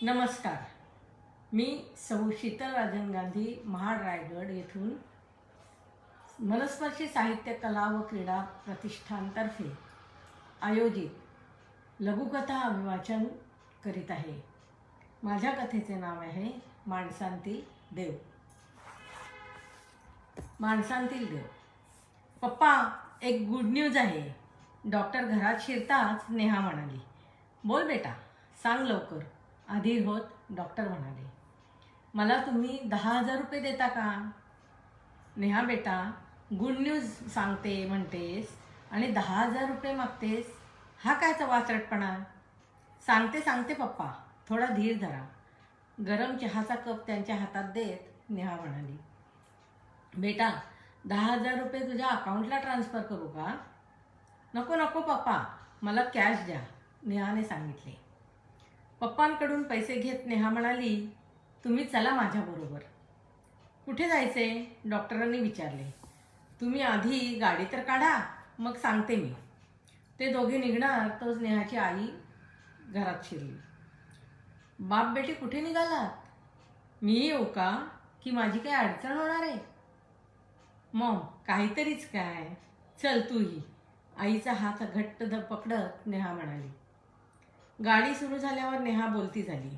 नमस्कार. मी सौ शीतल राजन गांधी, महाड रायगड येथून मनस्पर्शी साहित्य कला व क्रीडा प्रतिष्ठानतर्फे आयोजित लघुकथा अभिवाचन करीत आहे. माझ्या कथेचे नाव आहे माणसांतील देव. माणसांतील देव. पप्पा, एक गुड न्यूज आहे. डॉक्टर घरात शिरताच नेहा म्हणाली. बोल बेटा, सांग लवकर. अधीर होत डॉक्टर म्हणाले, मला तुम्ही 10,000 रुपये देता का? नेहा बेटा, गुड न्यूज सांगते म्हणतेस आणि 10,000 रुपये मागतेस, हा कायचा वाचरटपणा? सांगते पप्पा, थोडा धीर धरा. गरम चहाचा कप त्यांच्या हातात देत नेहा म्हणाली, बेटा 10,000 रुपये तुझ्या अकाउंटला ट्रान्सफर करू का? नको पप्पा, मला कॅश द्या, नेहाने सांगितले. पप्पांकडून पैसे घेत नेहा म्हणाली, तुम्ही चला माझ्याबरोबर. कुठे जायचे? डॉक्टरांनी विचारले. तुम्ही आधी गाडी तर काढा, मग सांगते मी. ते दोघे निघणार तोच नेहाची आई घरात शिरली. बाप बेटी कुठे निघालात? मी येऊ का, की माझी काही अडचण होणार आहे? मॉम, काहीतरीच काय, चल तूही, आईचा हात घट्ट पकडत नेहा म्हणाली. गाडी सुरू झाल्यावर नेहा बोलती झाली.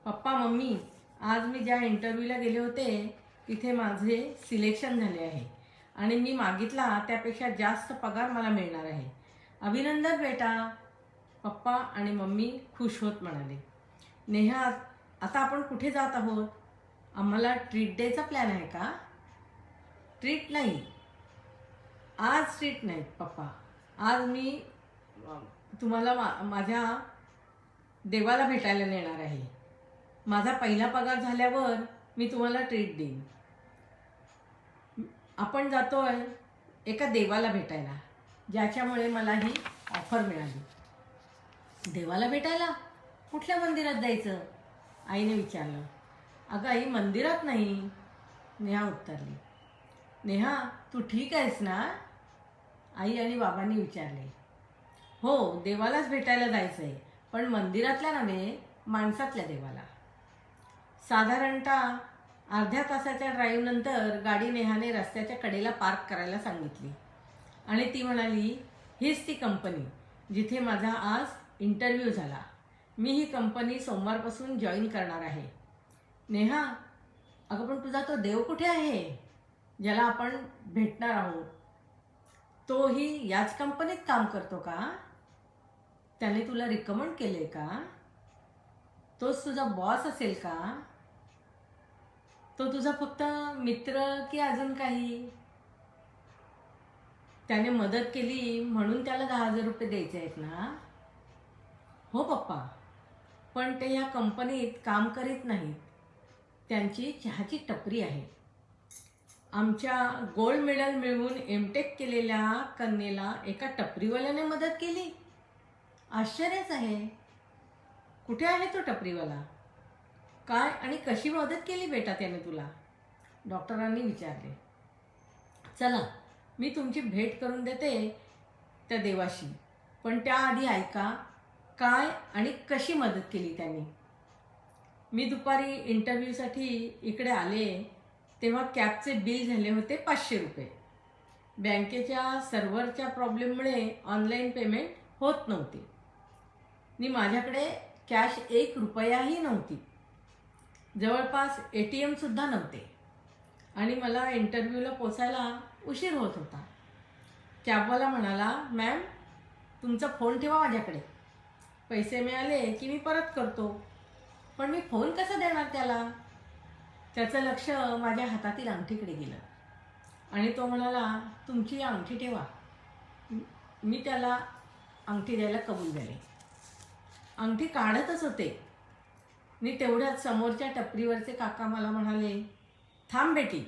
पप्पा मम्मी, आज मी ज्या इंटरव्ह्यूला गेले होते तिथे माझे सिलेक्शन झाले आहे आणि मी मागितला त्यापेक्षा जास्त पगार मला मिळणार आहे. अभिनंदन बेटा. पप्पा आणि मम्मी खुश होत म्हणाले. नेहा, आता आपण कुठे जात आहोत? आम्हाला ट्रीट डेचा प्लॅन आहे का? ट्रीट नाही, आज ट्रीट नाही पप्पा. आज मी तुम्हाला माझ्या देवाला भेटायला नेणार आहे. माझा पहिला पगार झाल्यावर मी तुम्हाला ट्रीट देईन. आपण जातोय एका देवाला भेटायला, ज्याच्यामुळे मला ही ऑफर मिळाली. देवाला भेटायला? कुठल्या मंदिरात जायचं? आईने विचारलं. अगं आई, मंदिरात नाही, नेहा उत्तरली. नेहा, तू ठीक आहेस ना? आई आणि बाबांनी विचारले. हो, देवालाच भेटायला जायचं आहे, पण मंदिरातल्या नव्हे, माणसातल्या देवाला. साधारणतः अर्ध्या तासाच्या ड्राईव्हनंतर गाडी नेहाने रस्त्याच्या कडेला पार्क करायला सांगितली आणि ती म्हणाली, हीच ती कंपनी जिथे माझा आज इंटरव्ह्यू झाला. मी ही कंपनी सोमवारपासून जॉईन करणार आहे. नेहा, अगं पण तुझा तो देव कुठे आहे ज्याला आपण भेटणार आहोत? तोही याच कंपनीत काम करतो का? त्याने तुला रिकमेंड केले का? तोच तुझा बॉस असेल का? तो तुझा फक्त मित्र की अजून काही? त्याने मदत केली म्हणून त्याला 10,000 रुपये द्यायचे आहेत ना? हो पप्पा, पण ते या कंपनीत काम करीत नाहीत. त्यांची चहाची टपरी आहे. आमच्या गोल्ड मेडल मिळवून एमटेक केलेल्या कन्येला एका टपरीवाल्याने मदत केली? आश्चर्यच आहे. कुठे आहे तो टपरीवाला? काय आणि कशी मदत केली बेटा त्याने तुला? डॉक्टरांनी विचारले. चला, मी तुमची भेट करून देते त्या देवाशी, पण त्याआधी ऐका काय आणि कशी मदत केली त्यांनी. मी दुपारी इंटरव्ह्यूसाठी इकडे आले तेव्हा कॅबचे बिल झाले होते 500 रुपये. बँकेच्या सर्व्हरच्या प्रॉब्लेममुळे ऑनलाईन पेमेंट होत नव्हती आणि माझ्याकडे कॅश 1 रुपयाही नव्हती. जवळपास ATM सुद्धा नव्हते आणि मला इंटरव्ह्यूला पोचायला उशीर होत होता. कॅबवाला म्हणाला, मॅम तुमचा फोन ठेवा माझ्याकडे, पैसे मिळाले की मी परत करतो. पण मी फोन कसा देणार त्याला? त्याचं लक्ष माझ्या हातातील अंगठीकडे गेलं आणि तो म्हणाला, तुमची अंगठी ठेवा. मी त्याला अंगठी द्यायला कबूल झाले. अंगठी काढतच होते आणि तेवढ्यात समोरच्या टपरीवरचे काका मला म्हणाले, थांब बेटी,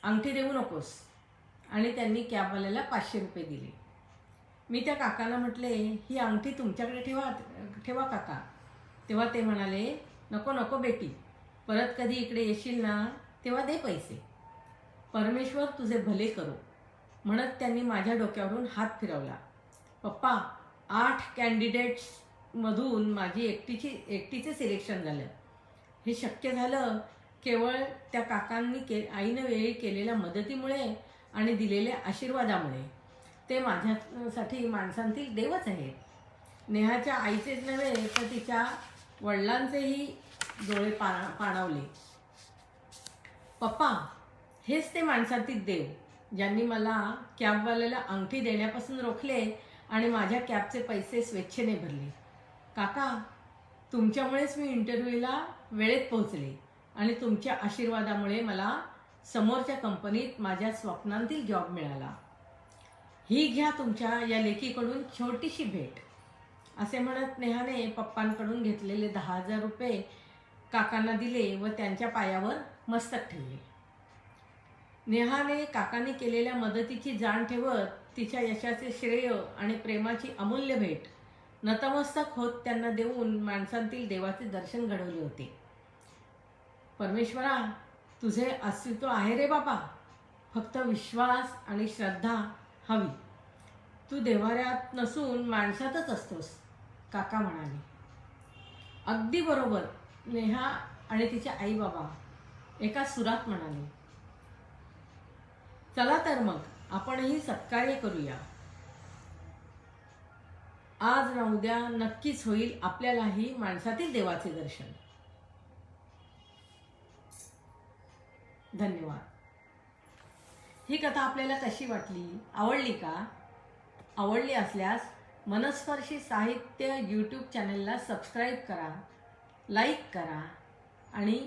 अंगठी देऊ नकोस. आणि त्यांनी कॅबवाल्याला 500 रुपये दिले. मी त्या काकांना म्हटले, ही अंगठी तुमच्याकडे ठेवा काका. तेव्हा ते म्हणाले, नको बेटी, परत कधी इकडे येशील ना तेव्हा दे पैसे. परमेश्वर तुझे भले करो म्हणत त्यांनी माझ्या डोक्यावरून हात फिरवला. पप्पा, 8 कॅन्डिडेट्स मधून माझी एकटीचे सिलेक्शन झालं. हे शक्य झालं केवळ त्या काकांनी आईनं वेळी केलेल्या मदतीमुळे आणि दिलेल्या आशीर्वादामुळे. ते माझ्यासाठी माणसांतील देवच आहेत. नेहाच्या आईचेच नव्हे तर तिच्या वडिलांचेही डोळे पाणावले. पप्पा, हेच ते माणसातील देव ज्यांनी मला कॅबवाल्याला अंगठी देण्यापासून रोखले आणि माझ्या कॅबचे पैसे स्वेच्छेने भरले. काका, तुमच्यामुळेच मी इंटरव्ह्यूला वेळेत पोहोचले आणि तुमच्या आशीर्वादामुळे मला समोरच्या कंपनीत माझ्या स्वप्नांतील जॉब मिळाला. ही घ्या तुमच्या या लेकीकडून छोटीशी भेट, असे म्हणत नेहाने पप्पांकडून घेतलेले 10,000 रुपये काकांना दिले व त्यांच्या पायावर मस्तक ठेवले. नेहाने काकांनी केलेल्या मदतीची जाण ठेवत तिच्या यशाचे श्रेय आणि प्रेमाची अमूल्य भेट नतमस्तक होत त्यांना देऊन माणसांतील देवाचे दर्शन घडवले होते. परमेश्वरा, तुझे अस्तित्व आहे रे बाबा, फक्त विश्वास आणि श्रद्धा हवी. तू देव्हाऱ्यात नसून माणसातच असतोस, काका म्हणाले. अगदी बरोबर, नेहा आणि तिचे आई बाबा एका सुरात म्हणाले. चला तर मग आपणही सत्कार्य करूया. आज ना उद्या नक्कीच होईल आपल्यालाही माणसातील देवाचे दर्शन. धन्यवाद. ही कथा आपल्याला कशी वाटली? आवडली का? आवडली असल्यास मनस्पर्शी साहित्य यूट्यूब चॅनलला सबस्क्राईब करा, लाईक करा आणि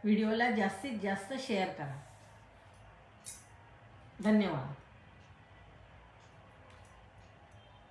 व्हिडिओला जास्तीत जास्त शेअर करा. धन्यवाद.